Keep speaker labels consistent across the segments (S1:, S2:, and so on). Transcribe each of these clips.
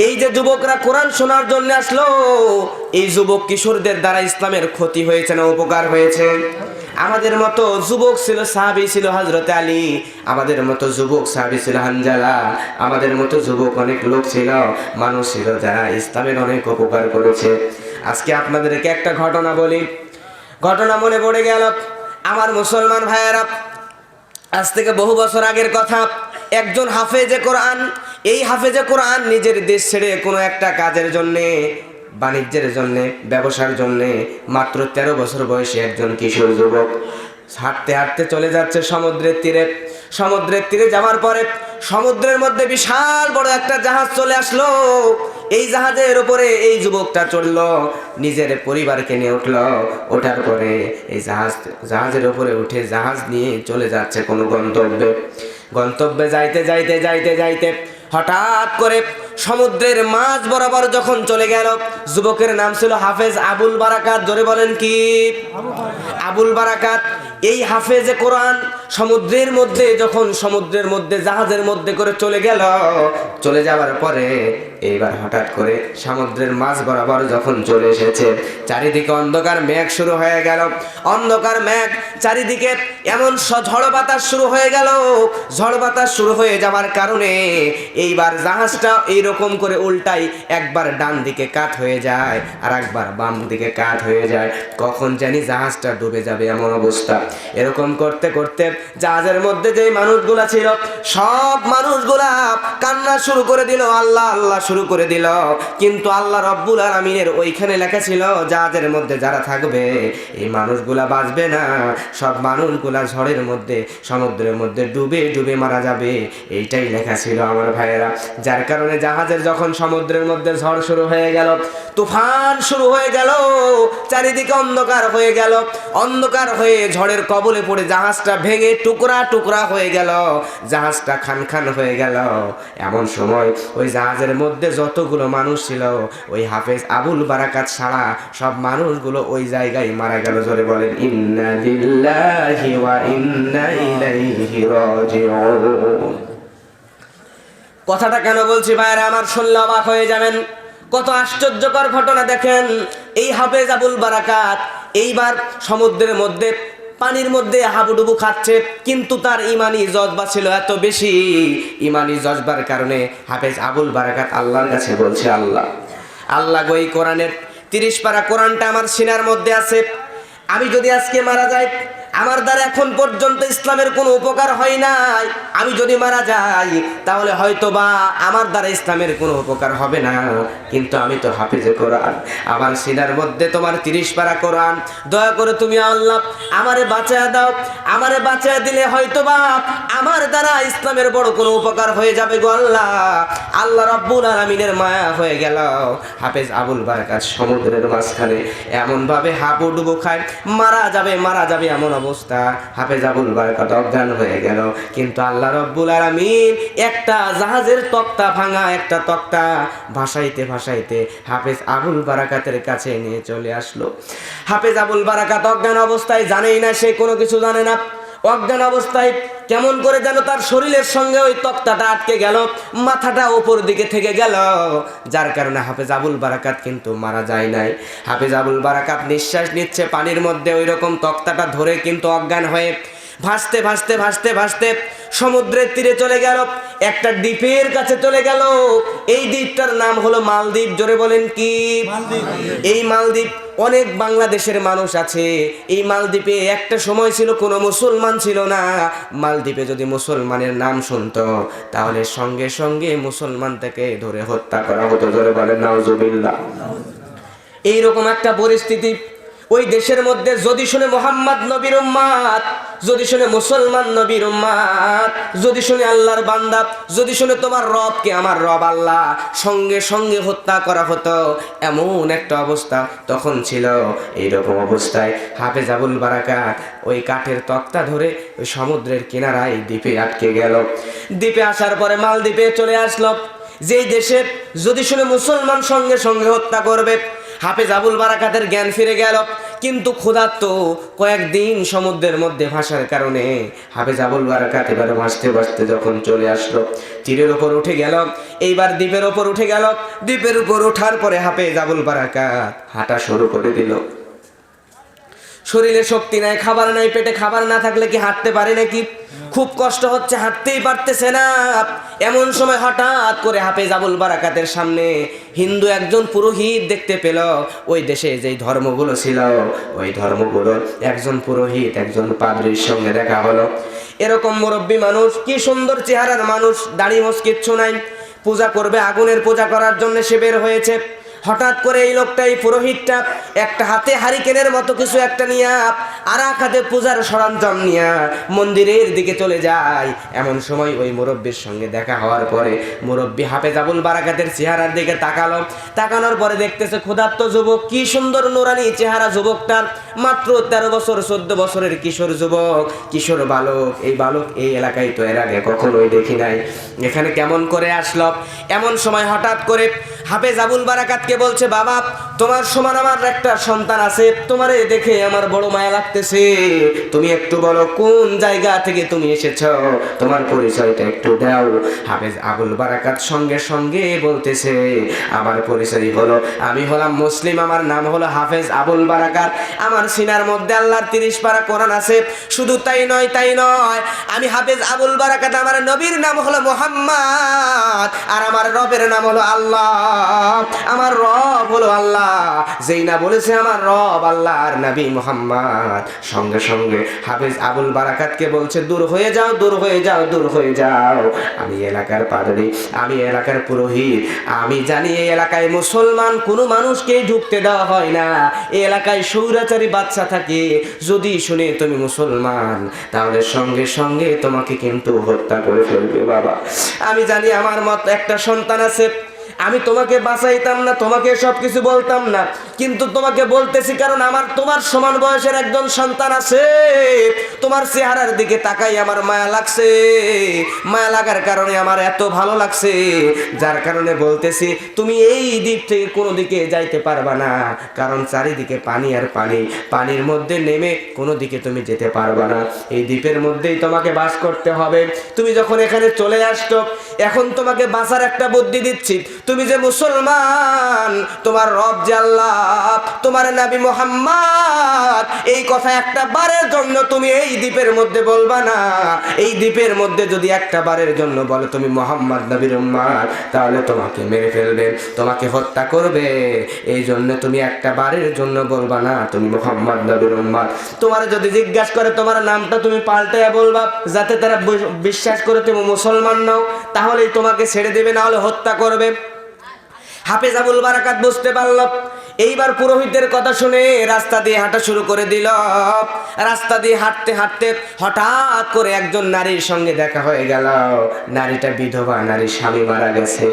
S1: এই যে যুবকরা কোরআন শোনার জন্য আসলো, এই যুবক কিশোরদের দ্বারা ইসলামের ক্ষতি হয়েছে না উপকার হয়েছে? আমাদের মতো যুবক ছিল, সাহাবী ছিল হযরত আলী, আমাদের মতো যুবক সাহাবী ছিল হানজালা, আমাদের মতো যুবক অনেক লোক ছিল, মানুষ ছিল যারা ইসলামের অনেক উপকার করেছে। আজকে আপনাদেরকে একটা ঘটনা বলি, ঘটনা মনে পড়ে গেল। আমার মুসলমান ভাইয়েরা, আজ থেকে বহু বছর আগের কথা, একজন হাফেজে কোরআন, এই হাফেজে কোরআন নিজের দেশ ছেড়ে কোনো একটা কাজের জন্যে, বাণিজ্যের জন্যে, ব্যবসার জন্যে মাত্র 13 বছর বয়সী একজন কিশোর যুবক হাঁটতে হাঁটতে চলে যাচ্ছে সমুদ্রের তীরে। সমুদ্রের তীরে যাওয়ার পরে সমুদ্রের মধ্যে বিশাল বড় একটা জাহাজ চলে আসলো। এই জাহাজের উপরে এই যুবকটা চড়লো, নিজের পরিবারকে নিয়ে উঠলো। ওঠার পরে এই জাহাজের উপরে উঠে জাহাজ নিয়ে চলে যাচ্ছে কোনো গন্তব্যে যাইতে যাইতে যাইতে যাইতে হঠাৎ করে সমুদ্রের মাঝ বরাবর যখন চলে গেল, যুবকের নাম ছিল হাফেজ আবুল বারাকাত। জোরে বলেন কি? আবুল বারাকাত। এই হাফেজে কোরআন সমুদ্রের মধ্যে যখন সমুদ্রের মধ্যে জাহাজের মধ্যে করে চলে গেল, চলে যাওয়ার পরে এইবার হঠাৎ করে সমুদ্রের মাঝ বরাবর যখন চলে এসেছে, চারিদিকে অন্ধকার মেঘ শুরু হয়ে গেল। অন্ধকার মেঘ, চারিদিকে এমন ঝড় বাতাস শুরু হয়ে গেল। ঝড় বাতাস শুরু হয়ে যাওয়ার কারণে এইবার জাহাজটা এইরকম করে উল্টাই, একবার ডান দিকে কাত হয়ে যায় আর একবার বাম দিকে কাত হয়ে যায়। কখন জানি জাহাজটা ডুবে যাবে এমন অবস্থা। এরকম করতে করতে জাহাজের মধ্যে যে মানুষগুলা ছিল, সব মানুষগুলা কান্না শুরু করে দিল, আল্লাহ আল্লাহ শুরু করে দিল। কিন্তু আল্লাহ রব্বুল আলামিনের ওইখানে লেখা ছিল জাহাজের মধ্যে যারা থাকবে এই মানুষগুলা বাঁচবে না, সব মানুষগুলা ঝড়ের মধ্যে সমুদ্রের মধ্যে ডুবে ডুবে মারা যাবে, এইটাই লেখা ছিল আমার ভাইয়েরা। যার কারণে জাহাজের যখন সমুদ্রের মধ্যে ঝড় শুরু হয়ে গেল, তুফান শুরু হয়ে গেল, চারিদিকে অন্ধকার হয়ে গেল, অন্ধকার হয়ে ঝড়ের কবলে পড়ে জাহাজটা ভেঙে টুকরা টুকরা হয়ে গেল, জাহাজটা খান খান হয়ে গেল। এমন সময় ওই জাহাজের মধ্যে যতগুলো মানুষ ছিল, ওই হাফেজ আবুল বারাকাত ছাড়া সব মানুষগুলো ওই জায়গায় মারা গেল। জোরে বলেন ইন্না লিল্লাহি ওয়া ইন্না ইলাইহি রাজিউন। কথাটা কেন বলছি ভাইরা আমার, শুনলে অবাক হয়ে যাবেন। কত আশ্চর্যকর ঘটনা দেখেন। এই হাফেজ আবুল বারাকাত এইবার সমুদ্রের মধ্যে পানির মধ্যে হাবুডুবু খাচ্ছে, কিন্তু তার ইমানি জজবা ছিল এত বেশি, ইমানি জজবার কারণে হাফেজ আবুল বারাকাত আল্লাহর কাছে বলছে, আল্লাহ আল্লাহ গো, এই কোরআনের 30 পারা কোরআনটা আমার সিনার মধ্যে আছে, আমি যদি আজকে মারা যাই, আমার দ্বারা এখন পর্যন্ত ইসলামের কোনো উপকার হয় নাই, আমি যদি মারা যাই তাহলে হয়তো বা আমার দ্বারা ইসলামের কোনো উপকার হবে না, কিন্তু আমি তো হাফেজে কোরআন, আমার সিনার মধ্যে তোমার 30 পারা কোরআন, দয়া করে তুমি আল্লাহ আমারে বাঁচায় দাও, আমারে বাঁচায় দিলে হয়তো বা আমার দ্বারা ইসলামের বড় কোনো উপকার হয়ে যাবে গো আল্লাহ। আল্লাহ রাব্বুল আলামিনের মায়া হয়ে গেল। হাফেজ আবুল বারাকাত সমুদ্রের মাঝখানে এমনভাবে হাবুডুবু খায়, মারা যাবে এমন অবস্থা, হাফেজ আবুল বারাকাত অজ্ঞান হয়ে গেল। কিন্তু আল্লাহ রাব্বুল আলামিন একটা জাহাজের তক্তা, ভাঙা একটা তক্তা ভাসাইতে ভাসাইতে হাফেজ আবুল বারাকাতের কাছে নিয়ে চলে আসলো। হাফেজ আবুল বারাকাত অজ্ঞান অবস্থায়, জানেই না সে কোনো কিছু জানে না, অজ্ঞান অবস্থায় কেমন করে যেন তার শরীরের সঙ্গে ওই তক্তাটা আটকে গেল, মাথাটা উপর দিকে থেকে গেল, যার কারণে হাফেজ আবুল বারাকাত কিন্তু মারা যায় নাই। হাফেজ আবুল বারাকাত নিঃশ্বাস নিচ্ছে পানির মধ্যে, ওই রকম তক্তাটা ধরে কিন্তু অজ্ঞান হয়ে ভাসতে ভাসতে ভাসতে ভাসতে সমুদ্রের তীরে চলে গেল, একটা দ্বীপের কাছে চলে গেল। এই দ্বীপটার নাম হলো মালদ্বীপ। জোরে বলেন কি? এই মালদ্বীপ, অনেক বাংলাদেশের মানুষ আছে এই মালদ্বীপে। একটা সময় ছিল কোনো মুসলমান ছিল না, মালদ্বীপে যদি মুসলমানের নাম শুনতো তাহলে সঙ্গে সঙ্গে মুসলমান থেকে ধরে হত্যা করা হতো। জোরে বলেন নাউজুবিল্লাহ। এইরকম একটা পরিস্থিতি ওই দেশের মধ্যে। যদি শুনে মোহাম্মদ নবীর উম্মত, যদি শুনে মুসলমান নবীর উম্মত, যদি শুনে আল্লাহর বান্দা, যদি শুনে তোমার রবকে আমার রব আল্লাহ, সঙ্গে সঙ্গে হত্যা করা হতো, এমন একটা অবস্থা তখন ছিল। এইরকম অবস্থায় হাফেজ আবুল বারাকাত ওই কাঠের তক্তা ধরে ওই সমুদ্রের কিনারায় দ্বীপে আটকে গেল। দ্বীপে আসার পরে মালদ্বীপে চলে আসলো, যেই দেশে যদি শুনে মুসলমান সঙ্গে সঙ্গে হত্যা করবে। হাফেজ আবুল বারাকাতের জ্ঞান ফিরে গেল। কিন্তু ক্ষুধার্ত কয়েকদিন সমুদ্রের মধ্যে ভাসার কারণে হাফেজ আবুল বারাকাত এবার ভাসতে ভাসতে যখন চলে আসলো, তীরের ওপর উঠে গেল, এইবার দ্বীপের ওপর উঠে গেল। দ্বীপের উপর ওঠার পরে হাফেজ আবুল বারাকাত হাঁটা শুরু করে দিল। শরীরে শক্তি নাই, খাবার নাই, পেটে খাবার না থাকলে কি হাঁটতে পারে নাকি? খুব কষ্ট হচ্ছে, হাঁটতেই পারতেছে না। এমন সময় হঠাৎ করে হাফেজ আবুল বারাকাতের সামনে হিন্দু একজন পুরোহিত দেখতে পেল। ওই দেশে যেই ধর্মগুলো ছিল ওই ধর্মগুলো একজন পুরোহিত, একজন পাদ্রীর সঙ্গে দেখা হলো। এরকম মুরব্বী মানুষ, কি সুন্দর চেহারার মানুষ, দাড়ি মোছ কিচ্ছু নাই, পূজা করবে, আগুনের পূজা করার জন্য সে বের হয়েছে। হঠাৎ করে এই লোকটা, এই পুরোহিতটা একটা হাতে হারিকেনের মতো কিছু একটা নিয়ে আর এক হাতে পূজার সরঞ্জাম নিয়ে মন্দিরের দিকে চলে যায়। এমন সময় ওই মুরব্বীর সঙ্গে দেখা হওয়ার পরে মুরব্বী হাফেজ আবুল বারাকাতের চেহারার দিকে তাকালো। তাকানোর পরে দেখতেছে ক্ষুধার্ত যুবক, কি সুন্দর নুরানি চেহারা যুবকটার, মাত্র 13 বছর 14 বছরের কিশোর যুবক, কিশোর বালক। এই বালক এই এলাকায় তো এর আগে কখনোই দেখি নাই, এখানে কেমন করে আসলো? এমন সময় হঠাৎ করে হাফেজ আবুল বারাকাতকে বলছে, বাবা তোমার সমান আমার একটা সন্তান আছে, তোমারে দেখে আমার বড় মায়া লাগতেছে, তুমি একটু বলো কোন জায়গা থেকে তুমি এসেছো, তোমার পরিচয়টা একটু দাও। হাফেজ আবুল বারাকাত সঙ্গে সঙ্গে বলতেছে, আমার পরিচয় হলো, আমি হলাম মুসলিম, আমার নাম হলো হাফেজ আবুল বারাকাত, আমার সিনার মধ্যে আল্লাহর 30 পারা কোরআন আছে। শুধু তাই নয়, আমি হাফেজ আবুল বারাকাত, আমার নবীর নাম হলো মুহাম্মদ, আর আমার রবের নাম হলো আল্লাহ, আমার রব হলো আল্লাহ। যেই না বলেছে আমার রব আল্লাহ আর নবী মুহাম্মদ, সঙ্গে সঙ্গে হাফেজ আবুল বারাকাতকে বলছে, দূর হয়ে যাও, দূর হয়ে যাও, দূর হয়ে যাও, আমি এলাকার পাদ্রী, আমি এলাকার পুরোহিত, আমি জানি এই এলাকায় মুসলমান কোনো মানুষকে ঢুকতে দেওয়া হয় না, এই এলাকায় স্বৈরাচারী বাচ্চা থাকে, যদি শুনে তুমি মুসলমান তাহলে সঙ্গে সঙ্গে তোমাকে কিন্তু হত্যা করে ফেলবে। বাবা আমি জানি আমার মত একটা সন্তান আছে, আমি তোমাকে বাঁচাইতাম না, তোমাকে সবকিছু বলতাম না, কিন্তু তোমাকে বলতেছি কারণ আমার তোমার সমান বয়সের একজন সন্তান আছে, তোমার চেহারার দিকে তাকাই আমার মায়া লাগছে, মায়া লাগার কারণে আমার এত ভালো লাগছে, যার কারণে বলতেছি তুমি এই দিক থেকে কোনো দিকে যাইতে পারবা না, কারণ চারিদিকে পানি আর পানি, পানির মধ্যে নেমে কোনো দিকে তুমি যেতে পারবা না, এই দ্বীপের মধ্যেই তোমাকে বাস করতে হবে। তুমি যখন এখানে চলে আসছো, এখন তোমাকে বাঁচার একটা বুদ্ধি দিচ্ছি, তুমি যে মুসলমান, তোমার রব যে আল্লাহ, তোমার নবী মুহাম্মদ, এই কথা একটা বারের জন্য তুমি এই দ্বীপের মধ্যে বলবা না। এই দ্বীপের মধ্যে যদি একটা বারের জন্য বলো তুমি মুহাম্মদ নবীর উম্মত, তাহলে তোমাকে মেরে ফেলবে, তোমাকে হত্যা করবে। এই জন্য তুমি একটা বারের জন্য বলবা না তুমি মুহাম্মদ নবীর উম্মত। তোমার যদি জিজ্ঞাসা করে তোমার নামটা তুমি পাল্টাইয়া বলবা, যাতে তারা বিশ্বাস করে তুমি মুসলমান নাও, তাহলেই তোমাকে ছেড়ে দেবে, না হলে হত্যা করবে। হাফেজ আবুল বারাকাত বুঝতে পারল। এইবার পুরোহিতের কথা শুনে রাস্তা দিয়ে হাঁটা শুরু করে দিল। রাস্তা দিয়ে হাঁটতে হাঁটতে হঠাৎ করে একজন নারীর সঙ্গে দেখা হয়ে গেল। নারীটা বিধবা, নারীর স্বামী মারা গেছে।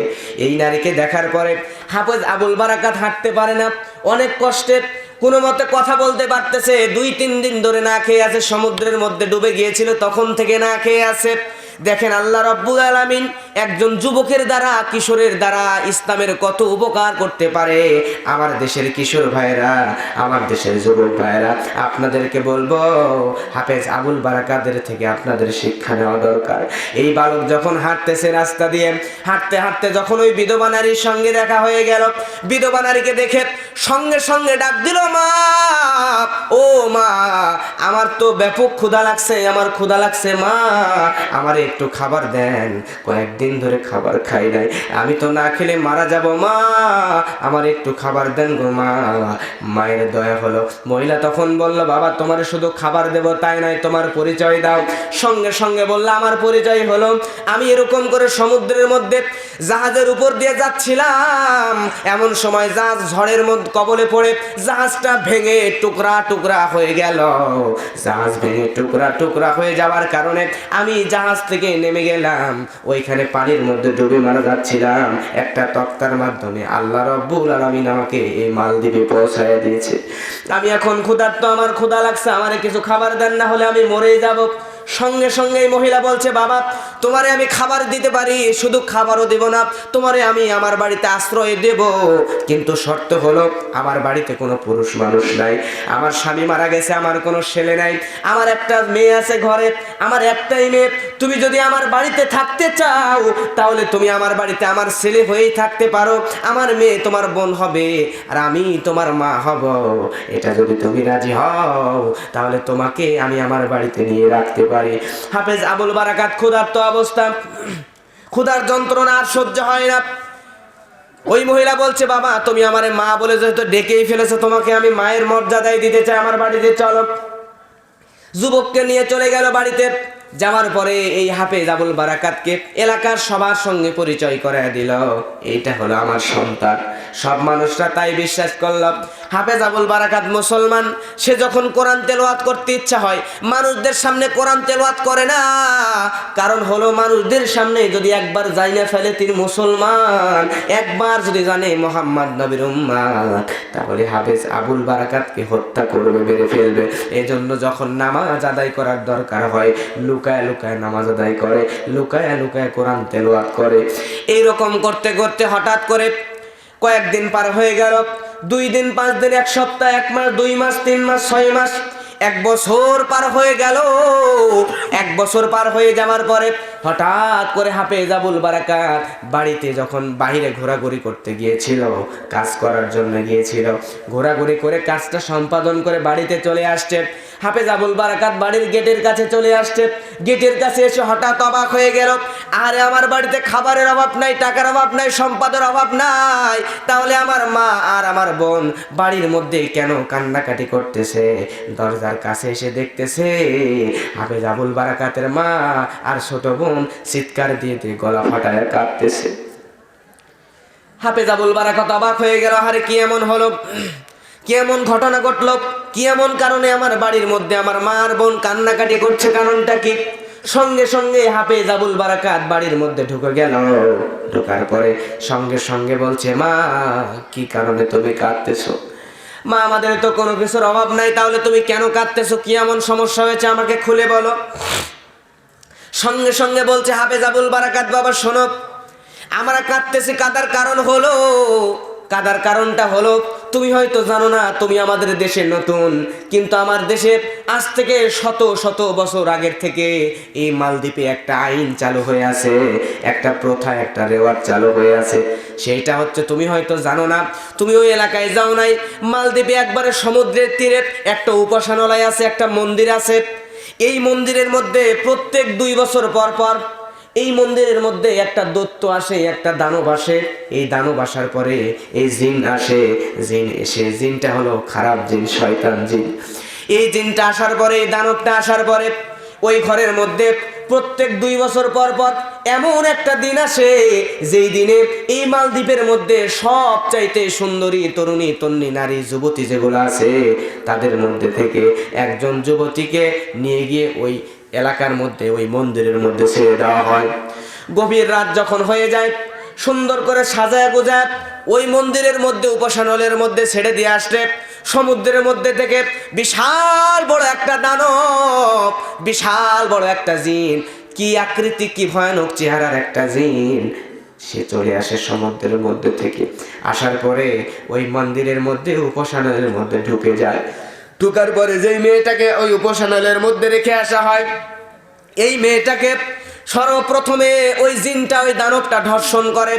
S1: এই নারীকে দেখার পরে হাফেজ আবুল বারাকাত হাঁটতে পারে না, অনেক কষ্টে কোনো মতে কথা বলতে পারতেছে। 2-3 দিন ধরে না খেয়ে আছে, সমুদ্রের মধ্যে ডুবে গিয়েছিল, তখন থেকে না খেয়ে আছে। দেখেন আল্লাহ রাব্বুল আলামিন একজন যুবকের দ্বারা, কিশোরের দ্বারা ইসলামের কত উপকার করতে পারে। আমার দেশের কিশোর ভাইরা, আমার দেশের যুবক ভাইরা, আপনাদেরকে বলবো হাফেজ আবুল বারাকাতের থেকে আপনাদের শিক্ষা নেওয়া দরকার। এই বালক যখন হাঁটতেছে রাস্তা দিয়ে, হাঁটতে হাঁটতে যখন ওই বিধবা নারীর সঙ্গে দেখা হয়ে গেল, বিধবা নারীকে দেখে সঙ্গে সঙ্গে ডাক দিল, মা, ও মা, আমার তো ব্যাপক ক্ষুধা লাগছে, আমার ক্ষুধা লাগছে মা, আমার একটু খাবার দেন, কয়েকদিন ধরে খাবার খাই নাই, আমি তো না খেলে মারা যাব মা, আমার একটু খাবার দেন গো মা। মায়ের দয়া হলো। মহিলা তখন বলল, বাবা তোমার শুধু খাবার দেব তাই নয়, তোমার পরিচয় দাও। সঙ্গে সঙ্গে বলল, আমার পরিচয় হলো আমি এরকম করে সমুদ্রের মধ্যে জাহাজের উপর দিয়ে যাচ্ছিলাম, এমন সময় জাহাজ ঝড়ের মধ্যে কবলে পড়ে জাহাজটা ভেঙে টুকরা টুকরা হয়ে গেল। জাহাজ ভেঙে টুকরা টুকরা হয়ে যাওয়ার কারণে আমি জাহাজ থেকে নেমে গেলাম, ওইখানে পানির মধ্যে ডুবে মারা যাচ্ছিলাম। একটা তক্তার মাধ্যমে আল্লাহ রাব্বুল আলামিন আমাকে এই মালদ্বীপে পৌঁছায় দিয়েছে। আমি এখন ক্ষুধার্ত, আমার ক্ষুধা লাগছে, আমারে কিছু খাবার দেন, না হলে আমি মরে যাব। সঙ্গে সঙ্গে এই মহিলা বলছে, বাবা তোমারে আমি খাবার দিতে পারি, শুধু খাবারও দেব না, তোমারে আমি আমার বাড়িতে আশ্রয় দেব, কিন্তু শর্ত হলো আমার বাড়িতে কোনো পুরুষ মানুষ নাই, আমার স্বামী মারা গেছে, আমার কোনো ছেলে নাই, আমার একটা মেয়ে আছে ঘরে, আমার একটাই মেয়ে, তুমি যদি আমার বাড়িতে থাকতে চাও তাহলে তুমি আমার বাড়িতে আমার ছেলে হয়েই থাকতে পারো, আমার মেয়ে তোমার বোন হবে আর আমি তোমার মা হব, এটা যদি তুমি রাজি হও তাহলে তোমাকে আমি আমার বাড়িতে নিয়ে রাখতে পারি। হাফেজ আবুল বারাকাত ক্ষুধার্ত অবস্থা, ক্ষুধার যন্ত্রণা আর সহ্য হয় না। ওই মহিলা বলছে, বাবা তুমি আমার মা বলে যেহেতু ডেকেই ফেলেছো, তোমাকে আমি মায়ের মর্যাদায় দিতে চাই, আমার বাড়িতে চলো। যুবককে নিয়ে চলে গেল বাড়িতে। যাওয়ার পরে এই হাফেজ আবুল বারাকাতকে এলাকার সবার সঙ্গে পরিচয় করে দিল, এইটা হলো আমার সন্তান। সব মানুষরা তাই বিশ্বাস করল। হাফেজ আবুল বারাকাত মুসলমান, সে যখন কোরআন তেলাওয়াত করতে ইচ্ছা হয় মানুষদের সামনে কোরআন তেলাওয়াত করে না, কারণ হলো মানুষদের সামনে যদি একবার জাইনা ফেলে তিনি মুসলমান, একবার যদি জানে মোহাম্মদ নবীর উম্মত, তাহলে হাফেজ আবুল বারাকাতকে হত্যা করবে, মেরে ফেলবে। এজন্য যখন নামাজ আদায় করার দরকার হয় লুকায় লুকায় নামাজ আদায় করে, লুকায় লুকায় কোরআন তেলাওয়াত করে। এইরকম করতে করতে হঠাৎ করে কয়েকদিন পার হয়ে গেল, 2 দিন 5 দিন, 1 সপ্তাহ, 1 মাস, 2 মাস, 3 মাস, 6 মাস, 1 বছর পার হয়ে গেল। 1 বছর পার হয়ে যাওয়ার পরে হঠাৎ করে হাফেজ আবুল বারাকাত বাড়িতে যখন বাইরে ঘোরাঘুরি করতে গিয়েছিল, কাজ করার জন্য গিয়েছিল, ঘোরাঘুরি করে কাজটা সম্পাদন করে বাড়িতে চলে আসছে। হাফেজ আবুল বারাকাত বাড়ির গেটের কাছে চলে আসছে। গেটের কাছে এসে হঠাৎ অবাক হয়ে গেল, আরে আমার বাড়িতে খাবারের অভাব নাই, টাকার অভাব নাই, সম্পদের অভাব নাই, তাহলে আমার মা আর আমার বোন বাড়ির মধ্যে কেন কান্নাকাটি করতেছে? দরজার কাছে এসে দেখতেছে হাফেজ আবুল বারাকাতের মা আর ছোট বোন চিৎকার দিয়ে দিয়ে গলা ফাটায় কাঁদতেছে। হাফেজ আবুল বারাকাত অবাক হয়ে গেল, আরে কি এমন হলো, কি এমন ঘটনা ঘটলো, কি এমন কারণে আমার বাড়ির মধ্যে আমার মা আর বোন কান্নাকাটি করছে, কারণটা কি? সঙ্গে সঙ্গে হাফেজ আবুল বারাকাত বাড়ির মধ্যে ঢুকে গেল। ঢোকার পরে সঙ্গে সঙ্গে বলছে, মা কি কারণে তুমি কাঁদতেছো? মা আমাদের তো কোনো কিছুর অভাব নাই, তাহলে তুমি কেন কাঁদতেছো? কি এমন সমস্যা হয়েছে আমাকে খুলে বলো। সঙ্গে সঙ্গে বলছে হাফেজ আবুল বারাকাত, বাবা শোনো, আমরা কাঁদতেছি, কাঁদার কারণ হলো, কাঁদার কারণটা হলো তুমি হয়তো জানো না, তুমি আমাদের দেশে নতুন, কিন্তু আমার দেশে আজ থেকে শত শত বছর আগের থেকে এই মালদ্বীপে একটা আইন চালু হয়ে আছে, একটা প্রথা, একটা রেওয়াজ চালু হয়ে আছে। সেইটা হচ্ছে তুমি হয়তো জানো না, তুমি ওই এলাকায় যাও নাই। মালদ্বীপে একবারে সমুদ্রের তীরে একটা উপাসনালয় আছে, একটা মন্দির আছে। এই মন্দিরের মধ্যে প্রত্যেক 2 বছর পর পর এই মন্দিরের মধ্যে একটা দৈত্য আসে, একটা দানব আসে। এই দানব আসার পরে এই জিন আসে, জিন এসে, জিনটা হলো খারাপ জিন, শয়তান জিন। এই জিনটা আসার পরে, এই দানবটা আসার পরে ওই ঘরের মধ্যে প্রত্যেক 2 বছর পর পর এমন একটা দিন আসে, যেই দিনে এই মালদ্বীপের মধ্যে সবচাইতে সুন্দরী তরুণী তন্নি নারী যুবতী যেগুলো আছে, তাদের মধ্যে থেকে একজন যুবতীকে নিয়ে গিয়ে ওই এলাকার মধ্যে, ওই মন্দিরের মধ্যে ছেড়ে দেওয়া হয়। গভীর রাত যখন হয়ে যায়, সুন্দর করে সাজায় গোজায় ওই মন্দিরের মধ্যে, উপাসনালয়ের মধ্যে ছেড়ে দিয়ে আসলে সমুদ্রের মধ্যে থেকে বিশাল বড় একটা দানব, বিশাল বড় একটা জিন, কি আকৃতি, কি ভয়ানক চেহারার একটা জিন, সে চলে আসে সমুদ্রের মধ্যে থেকে। আসার পরে ওই মন্দিরের মধ্যে, উপাসনালয়ের মধ্যে ঢুকে যায়। ঢুকার পরে যেই মেয়েটাকে ওই উপাসনালয়ের মধ্যে রেখে আসা হয়, এই মেয়েটাকে সর্বপ্রথমে ওই জিনটা, ওই দানবটা ধর্ষণ করে।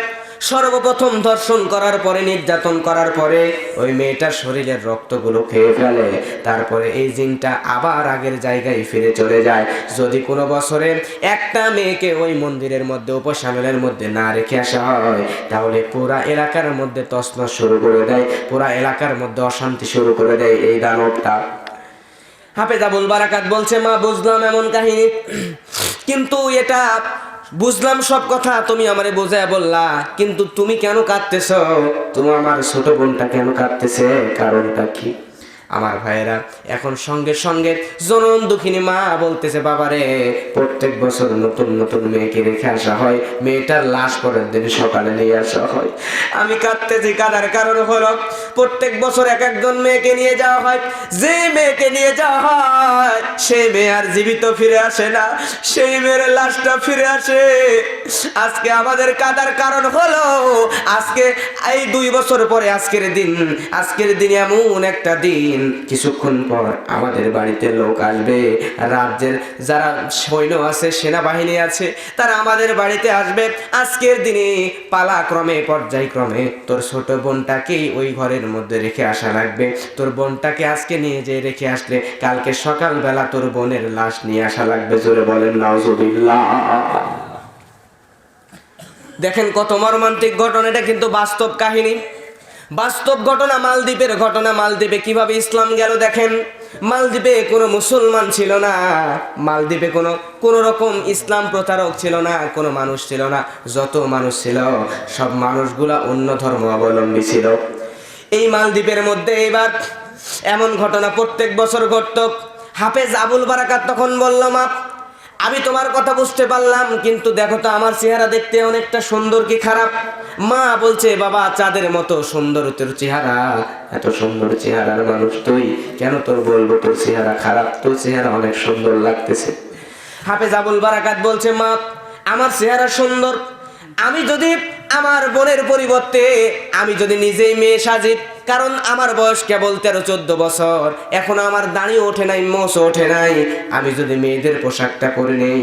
S1: সর্বপ্রথম ধর্ষণ করার পরে, নির্যাতন করার পরে ওই মেয়েটার শরীরের রক্তগুলো খেয়ে ফেলে। তারপরে এই জিনটা আবার আগের জায়গায় ফিরে চলে যায়। যদি কোনো বছরে একটা মেয়েকে ওই মন্দিরের মধ্যে, উপাসনালয়ের মধ্যে না রেখে আসা হয়, তাহলে পুরা এলাকার মধ্যে তছনছ শুরু করে দেয়, পুরা এলাকার মধ্যে অশান্তি শুরু করে দেয় এই দানবটা। হাফেজ আবুল বারাকাত বলছে, মা বুঝলাম এমন কাহিনী, কিন্তু এটা বুঝলাম সব কথা, তুমি আমারে বোঝায় বললা, কিন্তু তুমি কেন কাঁদতেছ? তুমি আমার ছোট বোনটা কেন কাঁদতেছে, কারণটা কি? আমার ভাইয়েরা, এখন সঙ্গে সঙ্গে জনম দুঃখিনী মা বলতেছে, বাবারে প্রত্যেক বছর নতুন নতুন মেয়েকে রেখে আসা হয়, মেয়েটার লাশ পরের দিন সকালে নিয়ে আসা হয়। আমি কাঁদতেছি, কাঁদার কারণ হলো প্রত্যেক বছর এক একজন মেয়েকে নিয়ে যাওয়া হয়, যে মেয়েকে নিয়ে যাওয়া হয় সেই মেয়ে আর জীবিত ফিরে আসে না, সেই মেয়ের লাশটা ফিরে আসে। আজকে আমাদের কাঁদার কারণ হলো আজকে এই 2 বছর পরে আজকের দিন এমন একটা দিন, কিছুক্ষণ পর আমাদের বাড়িতে লোক আসবে, রাজ্যের যারা সৈন্য আছে, সেনাবাহিনী আছে, তারা আমাদের বাড়িতে আসবে। আজকের দিনে পালাক্রমে পর্যায়ক্রমে তোর ছোট বোনটাকেই ওই ঘরের মধ্যে রেখে আসা লাগবে। তোর বোনটাকে আজকে নিয়ে যেয়ে রেখে আসলে কালকে সকালবেলা তোর বোনের লাশ নিয়ে আসা লাগবে। জোরে বলেন নাউজুবিল্লাহ। দেখেন কত মর্মান্তিক ঘটনা, এটা কিন্তু বাস্তব কাহিনী, বাস্তব ঘটনা, মালদ্বীপের ঘটনা। মালদ্বীপে কিভাবে ইসলাম গেল দেখেন। মালদ্বীপে কোনো মুসলমান ছিল না, মালদ্বীপে কোনো রকম ইসলাম প্রচারক ছিল না, কোনো মানুষ ছিল না। যত মানুষ ছিল সব মানুষগুলা অন্য ধর্ম অবলম্বী ছিল। এই মালদ্বীপের মধ্যে এবার এমন ঘটনা প্রত্যেক বছর ঘটত। হাফেজ আবুল বারাকাত তখন বলল, মা আমি তোমার কথা বুঝতে পারলাম, কিন্তু দেখো তো আমার চেহারা দেখতে অনেকটা সুন্দর কি খারাপ? মা বলছে, বাবা চাঁদের মতো সুন্দর তোর চেহারা, এত সুন্দর চেহারার মানুষ তুই, কেন তোর বলবো তোর চেহারা খারাপ? তোর চেহারা অনেক সুন্দর লাগতেছে। হাফেজ আবুল বারাকাত বলছে, মা আমার চেহারা সুন্দর, আমি যদি আমার বোনের পরিবর্তে আমি যদি নিজেই মেয়ে সাজি, কারণ আমার বয়স কেবল 13-14 বছর, এখনো আমার দাড়িও ওঠে নাই, মোছ ওঠে নাই, আমি যদি মেয়েদের পোশাকটা পরে নেই,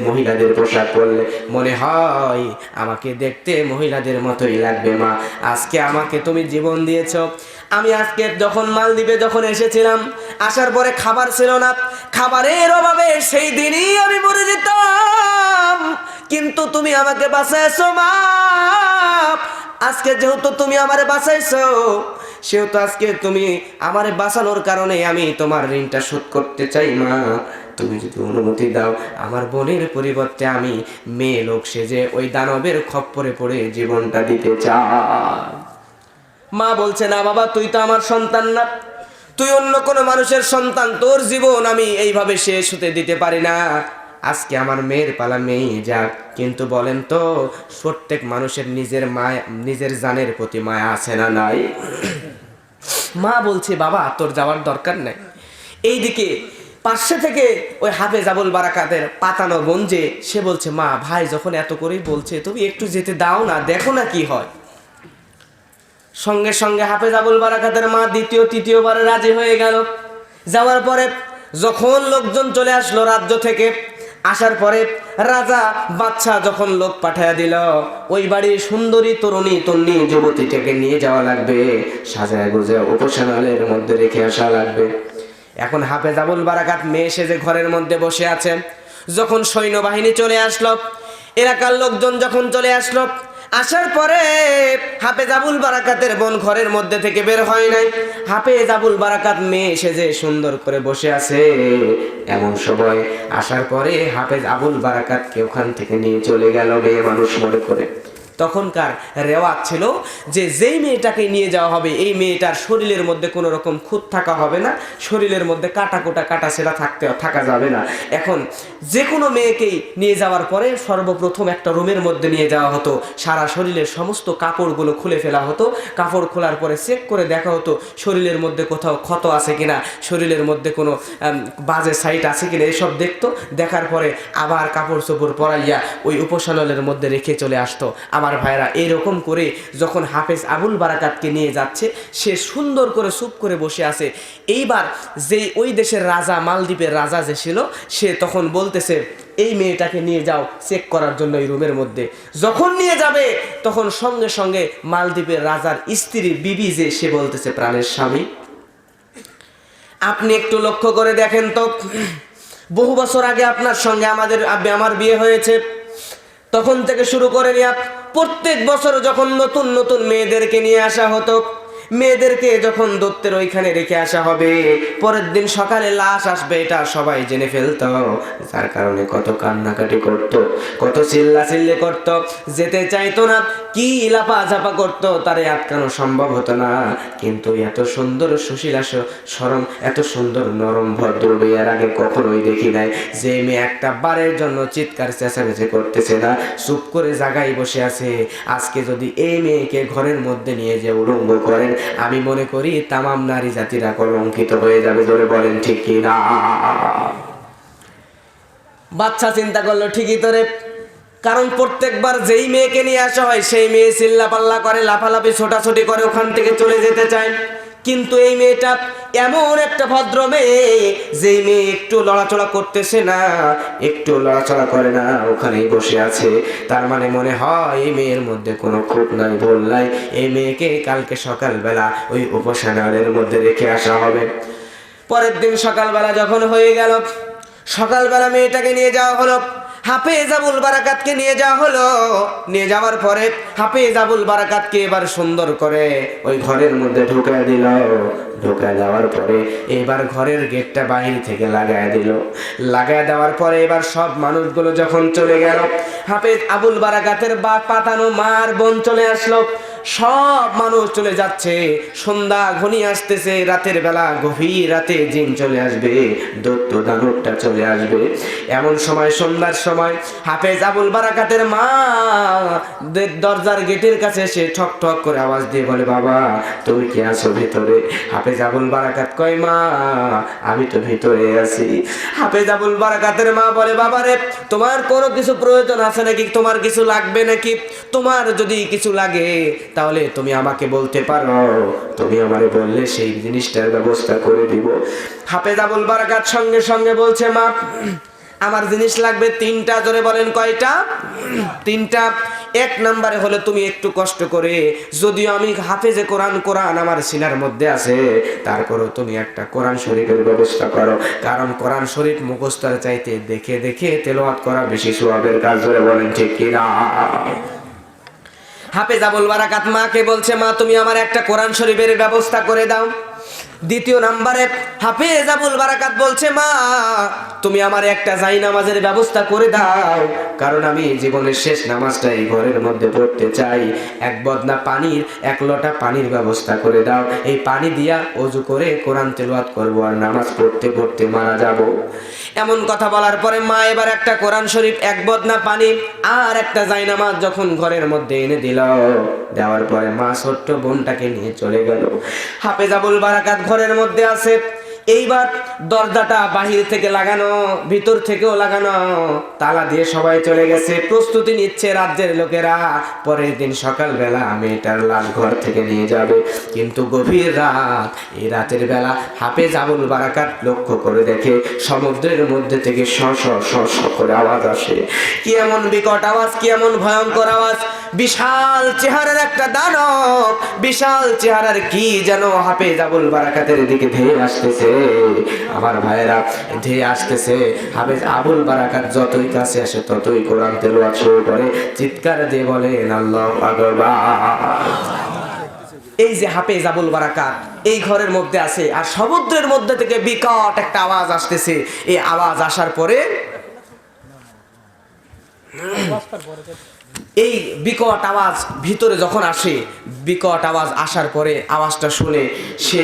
S1: মহিলাদের পোশাক পরলে মনে হয় আমাকে দেখতে মহিলাদের মতোই লাগবে। মা আজকে আমাকে তুমি জীবন দিয়েছ, আমি আজকে যখন মালদ্বীপে যখন এসেছিলাম, আসার পরে খাবার ছিল না, খাবারের অভাবে সেই দিনই আমি মরে যেতাম, কিন্তু তুমি আমাকে বাঁচাইছো মা। আজকে যেহেতু তুমি আমারে বাঁচাইছো, সেহেতু আজকে তুমি আমারে বাঁচানোর কারণে আমি তোমার ঋণটা শোধ করতে চাই মা। তুমি যদি অনুমতি দাও, আমার বোনের পরিবর্তে আমি মেয়ে লোক সেজে ওই দানবের খপ্পরে পড়ে জীবনটা দিতে চাই। মা বলছে, না বাবা, তুই তো আমার সন্তান না, তুই অন্য কোনো মানুষের সন্তান, তোর জীবন আমি এইভাবে শেষ হতে দিতে পারি না। আজকে আমার মেয়ের পালা, মেয়ে যাক, কিন্তু বলেন তো প্রত্যেক মানুষের নিজের জানের প্রতি মায়া আছে না নাই? মা বলছে, বাবা তোর যাওয়ার দরকার নাই। এইদিকে পাশে থেকে ওই হাফেজ আবুল বারাকাতের পাতানো গঞ্জে সে বলছে, মা ভাই যখন এত করেই বলছে, তুমি একটু যেতে দাও না, দেখো না কি হয়। সঙ্গে সঙ্গে হাফেজ আবুল বারাকাতের মা দ্বিতীয় তৃতীয়বারে রাজি হয়ে গেল। যাওয়ার পরে যখন লোকজন চলে আসলো রাজ্য থেকে, আসার পরে রাজা বাদশা যখন লোক পাঠায়া দিল, ওই বাড়ির সুন্দরী তরুণী তন্নি যুবতীটাকে নিয়ে যাওয়া লাগবে, সাজায় গুজে উপাসনালয়ের মধ্যে রেখে আসা লাগবে। এখন হাফেজ আবুল বারাকাত মেয়ে সেজে ঘরের মধ্যে বসে আছে। যখন সৈন্যবাহিনী চলে আসলো, এলাকার লোকজন যখন চলে আসলো, আসার পরে হাফেজ আবুল বারাকাতের বোন ঘরের মধ্যে থেকে বের হয় নাই। হাফেজ আবুল বারাকাত মেয়ে সেজে সুন্দর করে বসে আছে। এমন সময় আসার পরে হাফেজ আবুল বারাকাতকে ওখান থেকে নিয়ে চলে গেল মেয়ে মানুষ মনে করে। তখনকার রেওয়াজ ছিল যে যেই মেয়েটাকে নিয়ে যাওয়া হবে, এই মেয়েটার শরীরের মধ্যে কোনো রকম খুঁত থাকা হবে না, শরীরের মধ্যে কাটা সেটা থাকা যাবে না। এখন যে কোনো মেয়েকেই নিয়ে যাওয়ার পরে সর্বপ্রথম একটা রুমের মধ্যে নিয়ে যাওয়া হতো, সারা শরীরের সমস্ত কাপড়গুলো খুলে ফেলা হতো, কাপড় খোলার পরে চেক করে দেখা হতো শরীরের মধ্যে কোথাও ক্ষত আছে কিনা, শরীরের মধ্যে কোনো বাজে সাইট আছে কিনা, এসব দেখতো। দেখার পরে আবার কাপড় চোপড় পরাইয়া ওই উপাসনালয়ের মধ্যে রেখে চলে আসতো। আমার ভাইরা, এরকম করে যখন হাফেজ আবুল বারাকাতকে নিয়ে যাচ্ছে, সে সুন্দর করে চুপ করে বসে আছে। এইবার যেই ওই দেশের রাজা, মালদ্বীপের রাজা যে ছিল, সে তখন বলতেছে, এই মেয়েটাকে নিয়ে যাও চেক করার জন্য এই রুমের মধ্যে। যখন নিয়ে যাবে তখন সঙ্গে সঙ্গে মালদ্বীপের রাজার স্ত্রী বিবি যে, সে বলতেছে, প্রাণের স্বামী, আপনি একটু লক্ষ্য করে দেখেন তো, বহু বছর আগে আপনার সঙ্গে আমার বিয়ে হয়েছে, তখন থেকে শুরু করে নিয়ে প্রত্যেক বছর যখন নতুন নতুন মেয়েদেরকে নিয়ে আসা হতো, মেয়েদেরকে যখন দত্তের ওইখানে রেখে আসা হবে, পরের দিন সকালে লাশ আসবে, এটা সবাই জেনে ফেলতো। যার কারণে কত কান্নাকাটি করত, কত চিল্লাচিল্লি করত, যেতে চাইতো না, কি লাফাঝাপা করত, তারে আটকানো সম্ভব হতো না। কিন্তু এত সুন্দর সুশীলা সরম, এত সুন্দর নরম ভদ্র মেয়ের আগে কখনোই দেখি নাই যে মেয়ে একটা বারের জন্য চিৎকার চেঁচামেচি করতেছে না, চুপ করে জায়গায় বসে আছে। আজকে যদি এই মেয়েকে ঘরের মধ্যে নিয়ে যে উলঙ্গ করেন, আমি মনে করি তামাম নারী জাতিরা কলঙ্কিত হয়ে যাবে। জোরে বলেন ঠিক কি না? বাচ্চা চিন্তা করলো ঠিকই তো রে, কারণ প্রত্যেকবার যেই মেয়েকে নিয়ে আসা হয় সেই মেয়ে চিল্লাপাল্লা করে, লাফালাফি ছোটাছুটি করে, ওখান থেকে চলে যেতে চায়। কিন্তু এই মেয়েটা এমন একটা ভদ্র মেয়ে, যেই মেয়ে একটু লড়াচড়া করতেছে না, একটু লড়াচড়া করে না, ওখানেই বসে আছে। তার মানে মনে হয় এই মেয়ের মধ্যে কোনো খুঁত নাই, ভুল নাই। এই মেয়েকে কালকে সকালবেলা ওই উপাসনালয়ের মধ্যে রেখে আসা হবে। পরের দিন সকালবেলা যখন হয়ে গেল, সকালবেলা মেয়েটাকে নিয়ে যাওয়া হলো, হাফেজ আবুল বারাকাতকে নিয়ে যাওয়া হলো। নিয়ে যাওয়ার পরে হাফেজ আবুল বারাকাতকে এবার সুন্দর করে ওই ঘরের মধ্যে ঢুকায় দিল। ঢুকায় দেওয়ার পরে এবার ঘরের গেটটা বাহির থেকে লাগায় দিল। লাগায় দেওয়ার পরে এবার সব মানুষগুলো যখন চলে গেল, হাফেজ আবুল বারাকাতের পাতানো মার বোন চলে আসলো। সব মানুষ চলে যাচ্ছে, সন্ধ্যা ঘনিয়ে আসতেছে, রাতের বেলা গভীর রাতে জিন চলে আসবে, দৈত্য দানবটা চলে আসবে। এমন সময়, সন্ধ্যার সময়, হাফেজ আবুল বারাকাতের মা দরজার গেটের কাছে এসে ঠক ঠক করে আওয়াজ দিয়ে বলে, বাবা তুমি কি আছো ভিতরে? হাফেজ আবুল বারাকাত কয়, মা আমি তো ভিতরে আছি। হাফেজ আবুল বারাকাতের মা বলে, বাবা রে, তোমার কোনো কিছু প্রয়োজন আছে নাকি? তোমার কিছু লাগবে নাকি? তোমার যদি কিছু লাগে তাহলে তুমি আমাকে বলতে পারো, তুমি আমারে বললে সেই জিনিসটার ব্যবস্থা করে দিব। হাফেজ আবুল বারাকাত সঙ্গে সঙ্গে বলছে, মা আমার জিনিস লাগবে তিনটা। জোরে বলেন কয়টা? তিনটা। এক নম্বরে হলো তুমি একটু কষ্ট করে, যদিও আমি হাফেজে কোরআন আমার সিনার মধ্যে আছে, তারপরেও তুমি একটা কোরআন শরীফের ব্যবস্থা করো, কারণ কোরআন শরীফ মুখস্থের চাইতে দেখে দেখে তেলাওয়াত করা বেশি সওয়াবের কাজ। জোরে বলেন ঠিক কি না? হাফেজ আবুল বারাকাত মাকে বলছে, মা তুমি আমার একটা কোরআন শরীফের ব্যবস্থা করে দাও। দ্বিতীয় নম্বরে হাফেজ আবুল বারাকাত বলছে, মা তুমি আমার একটা জায়নামাজের ব্যবস্থা করে দাও, কারণ আমি জীবনের শেষ নামাজটা এই ঘরের মধ্যে পড়তে চাই। এক বদনা পানির, এক লোটা পানির ব্যবস্থা করে দাও, এই পানি দিয়া ওযু করে কোরআন তেলাওয়াত করব আর নামাজ পড়তে পড়তে মারা যাব। এমন কথা বলার পরে মা এবার একটা কোরআন শরীফ, এক বদনা পানি আর একটা জায়নামাজ যখন ঘরের মধ্যে এনে দিল, দেওয়ার পরে মা ছোট্ট বোনটাকে নিয়ে চলে গেল। হাফেজ আবুল বারাকাত ঘরের মধ্যে আছে। এইবার দরজাটা বাহির থেকে লাগানো, ভিতর থেকেও লাগানো, তালা দিয়ে সবাই চলে গেছে, প্রস্তুতি নিচ্ছে রাজ্যের লোকেরা। পরের দিন সকালবেলা মেয়েটার লাশ ঘর থেকে নিয়ে যাবে। কিন্তু গভীর রাত, এই রাতের বেলা হাফেজ আবুল বারাকাত লক্ষ্য করে দেখে সমুদ্রের মধ্যে থেকে শ শ শ শ করে আওয়াজ আসে। কি এমন বিকট আওয়াজ, কি এমন ভয়ঙ্কর আওয়াজ! বিশাল চেহারার একটা দানব, বিশাল চেহারার কি যেন হাফেজ আবুল বারাকাতের দিকে ধেয়ে আসতেছে। আমার ভাইয়েরা, ধেয়ে আসতেছে। হাফেজ আবুল বারাকাত যতই কাছে আসে ততই কোরআন তেলাওয়াত শুরু করে, চিৎকার দিয়ে বলেন আল্লাহু আকবার। এই যে হাফেজ আবুল বারাকাত এই ঘরের মধ্যে আছে, আর সমুদ্রের মধ্যে থেকে বিকট একটা আওয়াজ আসতেছে। এই আওয়াজ আসার পরে, এই বিকট আওয়াজ ভিতরে যখন আসে, বিকট আওয়াজ আসার পরে আওয়াজটা শুনে সে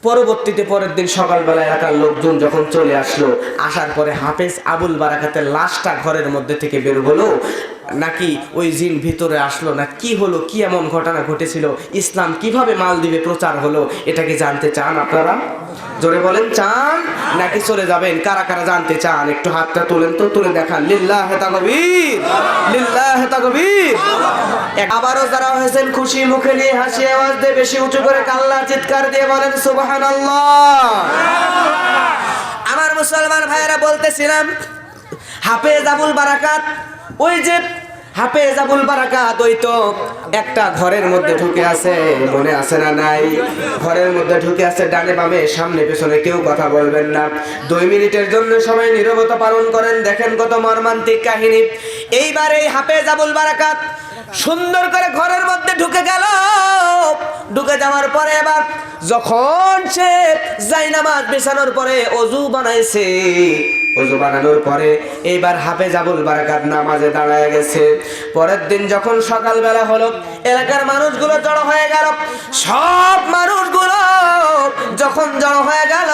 S1: পরবর্তীতে পরের দিন সকালবেলা এলাকার লোকজন যখন চলে আসলো, আসার পরে হাফেজ আবুল বারাকাতের লাশটা ঘরের মধ্যে থেকে বের হলো, নাকি ওই জিন ভিতরে আসলো, না কি হলো, কি এমন ঘটনা ঘটেছিল, ইসলাম কিভাবে মালদ্বীপে প্রচার হলো, এটা কি জানতে চান আপনারা? জোরে বলেন, চান নাকি চলে যাবেন? কারা কারা জানতে চান একটু হাতটা তোলেন তো, তুলে দেখান। লিল্লাহে তাকবীর, লিল্লাহে তাকবীর। আবারও যারা হয়েছেন খুশি মুখে নিয়ে হাসি আওয়াজ দিয়ে বেশি উঁচু করে কাল্লা চিৎকার দিয়ে বলেন সুবহানাল্লাহ। আমার মুসলমান ভাইয়েরা, বলতেছিলাম হাফেজ আবুল বারাকাত, ওই যে হাফেজ আবুল বারাকাত ওই তো একটা ঘরের মধ্যে ঢুকে আছে, মনে আছে না নাই? ঘরের মধ্যে ঢুকে আছে, ডানে বামে সামনে পেছনে কেউ কথা বলবেন না। 2 মিনিটের জন্য সবাই নীরবতা পালন করেন। দেখেন কত মর্মান্তিক কাহিনী। এইবার এই হাফেজ আবুল বারাকাত সুন্দর করে ঘরের মধ্যে ঢুকে গেল। ঢুকে যাওয়ার পরে এবার যখন সে জায়নামাজ বিছানোর পরে ওযু বানাইছে, ওযু বানানোর পরে এইবার হাফেজ আবুল বারাকাত নামাজে দাঁড়ায় গেছে। পরের দিন যখন সকালবেলা হলো, এলাকার মানুষগুলো জড়ো হয়ে গেল। সব মানুষগুলো যখন জড়ো হয়ে গেল,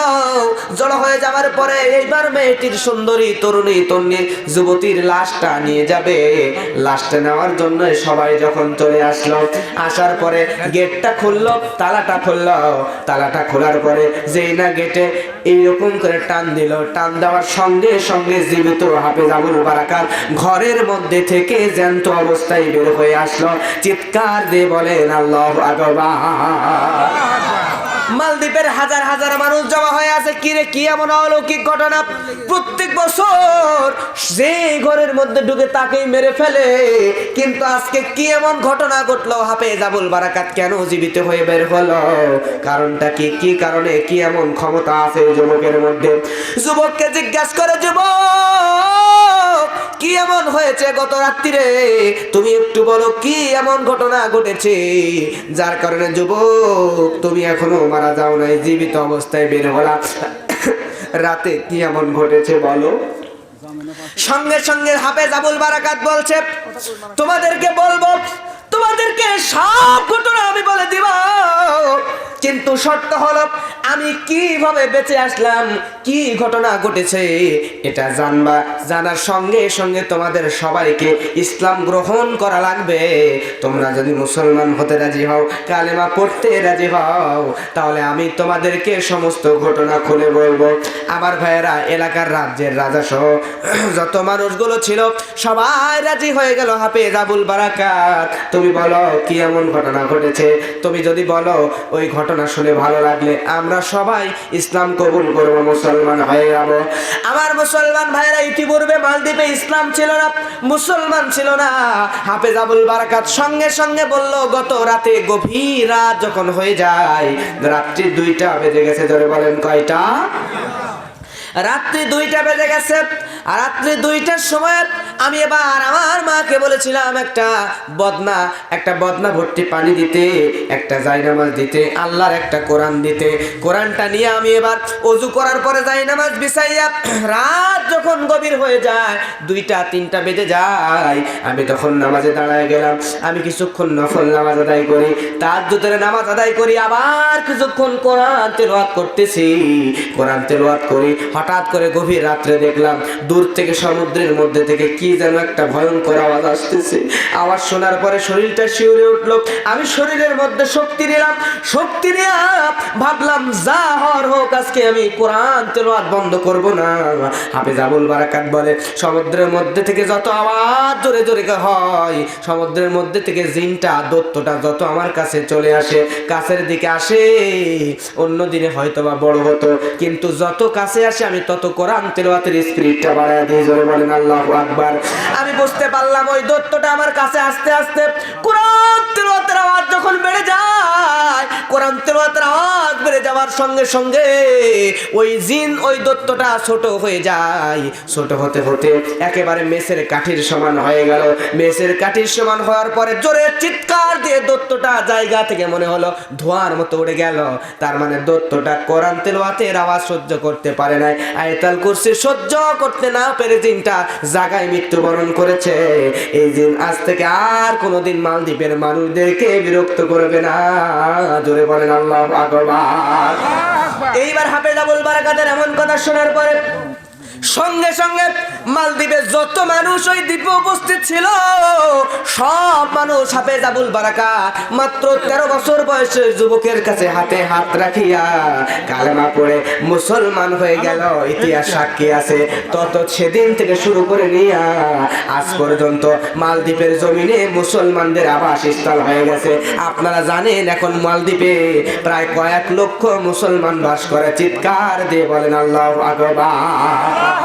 S1: জড়ো হয়ে যাওয়ার পরে এইবার মেয়েটির সুন্দরী তরুণী যুবতীর লাশটা নিয়ে যাবে। লাশটা নেওয়ার জন্য সবাই যখন চলে আসলো, আসার পরে গেটটা খুললো, তালাটা খুললো। তালাটা খোলার পরে যেই না গেটে এইরকম করে টান দিল, টান দেওয়ার সঙ্গে সঙ্গে জীবিত হাফেজ আবুল বারাকাত ঘরের মধ্যে থেকে জ্যান্ত অবস্থায় বের হয়ে আসলো। চিৎকার দিয়ে বলেন আল্লাহু আকবার। মালদ্বীপের হাজার হাজার মানুষ জমা হয়ে আছে। কিরে, কি এমন অলৌকিক ঘটনা? প্রত্যেক বছর যে ঘরের মধ্যে ঢুকে তাকেই মেরে ফেলে, কিন্তু আজকে কি এমন ঘটনা ঘটলো? হাফেজ আবুল বারাকাত কেন জীবিত হয়ে বের হলো? কারণটা কি? কি কারণে? কি এমন ক্ষমতা আছে যুবকের মধ্যে? যুবককে জিজ্ঞাসা করে, যুবক কি এমন হয়েছে গত রাত্রিরে? তুমি একটু বলো, কি এমন ঘটনা ঘটেছে যার কারণে যুবক তুমি এখনো মারা যাও নাই, জীবিত অবস্থায় বের হলা? রাতে কি এমন ঘটেছে বলো? সঙ্গে সঙ্গে হাফেজ আবুল বারাকাত বলছে, তোমাদেরকে বলবো, তোমাদেরকে সব ঘটনা আমি বলে দিব, কিন্তু শর্ত হলো আমি কিভাবে বেঁচে আসলাম, কি ঘটনা ঘটেছে এটা জানবা। জানার সঙ্গে সঙ্গে তোমাদের সবাইকে ইসলাম গ্রহণ করা লাগবে। তোমরা যদি মুসলমান হতে রাজি হও, কালেমা পড়তে রাজি হও, তাহলে আমি তোমাদেরকে সমস্ত ঘটনা খুলে বলবো। আমার ভাইয়েরা, এলাকার রাজ্যের রাজা সহ যত মানুষগুলো ছিল সবাই রাজি হয়ে গেল। হাফেজ আবুল বারাকাত, তুমি বলো কি এমন ঘটনা ঘটেছে? তুমি যদি বলো, ওই ঘটনা শুনে ভালো লাগলে আমরা সবাই ইসলাম কবুল করবো, মুসলমান হয়ে যাব। আমার মুসলমান ভাইরা, ইতিপূর্বে মালদ্বীপে ইসলাম ছিল না, মুসলমান ছিল না। হাফেজ আবুল বারাকাত সঙ্গে সঙ্গে বলল, গত রাতে গভীর রাত যখন হয়ে যায়, রাত্রি 2টা বেজে গেছে। ধরে বলেন কয়টা? রাত্রি 2টা বেজে গেছে। আর রাত্রি 2টার সময় আমি এবার আমার মাকে বলেছিলাম একটা বদনা ভর্তি পানি দিতে, একটা জায়নামাজ দিতে, আল্লাহর একটা কোরআন দিতে। কোরআনটা নিয়ে আমি এবার ওযু করার পরে জায়নামাজ বিছাইয়া, রাত যখন গভীর হয়ে যায়, 2টা 3টা বেজে যায়, আমি তখন নামাজে দাঁড়ায় গেলাম। আমি কিছুক্ষণ নফল নামাজ আদায় করি, তাহাজ্জুদের নামাজ আদায় করি, আবার কিছুক্ষণ কোরআন তেলাওয়াত করতেছি। কোরআন তেলাওয়াত করি, হঠাৎ করে গভীর রাত্রে দেখলাম দূর থেকে সমুদ্রের মধ্যে থেকে কি যেন একটা ভয়ঙ্কর আওয়াজ আসতেছে। আওয়াজ শোনার পরে শরীরটা শিউরে উঠলো। আমি শরীরের মধ্যে শক্তি নিলাম, শক্তি নিয়ে ভাবলাম যা হওয়ার হোক, আজকে আমি কোরআন তেলাওয়াত বন্ধ করব না। হাফেজ আবুল বারাকাত বলে, সমুদ্রের মধ্যে থেকে যত আওয়াজ জোরে জোরে হয়, সমুদ্রের মধ্যে থেকে জিনটা, দৈত্যটা যত আমার কাছে চলে আসে, কাছের দিকে আসে, অন্য দিনে হয়তো বা বড় হতো, কিন্তু যত কাছে আসে আমি তত কোরআন তেলাওয়াতের স্পিরিটটা বাড়ায় দিই। জোরে বলেন আল্লাহু আকবার। আমি বুঝতে পারলাম ওই দৈত্যটা আমার কাছে আস্তে আস্তে কোরআন তেলাওয়াতের আওয়াজ যখন বেড়ে যায়, কোরআন তেলাওয়াতের আওয়াজ বেড়ে যাওয়ার সঙ্গে সঙ্গে ওই জিন, ওই দৈত্যটা ছোট হয়ে যায়। ছোট হতে হতে একেবারে মেসের কাঠির সমান হয়ে গেল। মেসের কাঠির সমান হওয়ার পরে জোরে চিৎকার দিয়ে দৈত্যটা জায়গা থেকে মনে হলো ধোঁয়ার মতো উড়ে গেল। তার মানে দৈত্যটা কোরআন তেলাওয়াতের আওয়াজ সহ্য করতে পারে নাই, আয়াতুল কুরসি সহ্য করতে না পেরে জিনটা জায়গায় মৃত্যুবরণ করেছে। এই জিন আজ থেকে আর কোনোদিন মালদ্বীপের মানুষদেরকে বিরক্ত করবে না। জোরে বলেন আল্লাহু আকবার। এইবার হাফেজ আবুল বারাকাতের এমন কথা শোনার পরে সঙ্গে সঙ্গে মালদ্বীপের যত মানুষ ওই দ্বীপে উপস্থিত ছিল, সব মানুষ হাফেজ আবুল বারাকাত মাত্র 13 বছর বয়সের যুবকের কাছে হাতে হাত রাখিয়া কালেমা পড়ে মুসলমান হয়ে গেল। ইতিহাস সাক্ষী আছে। তত সেদিন থেকে শুরু করে নিয়ে আজ পর্যন্ত মালদ্বীপের জমিনে মুসলমানদের আবাসস্থল হয়ে গেছে। আপনারা জানেন এখন মালদ্বীপে প্রায় কয়েক লক্ষ মুসলমান বাস করে। চিৎকার দিয়ে বলেন আল্লাহু আকবার।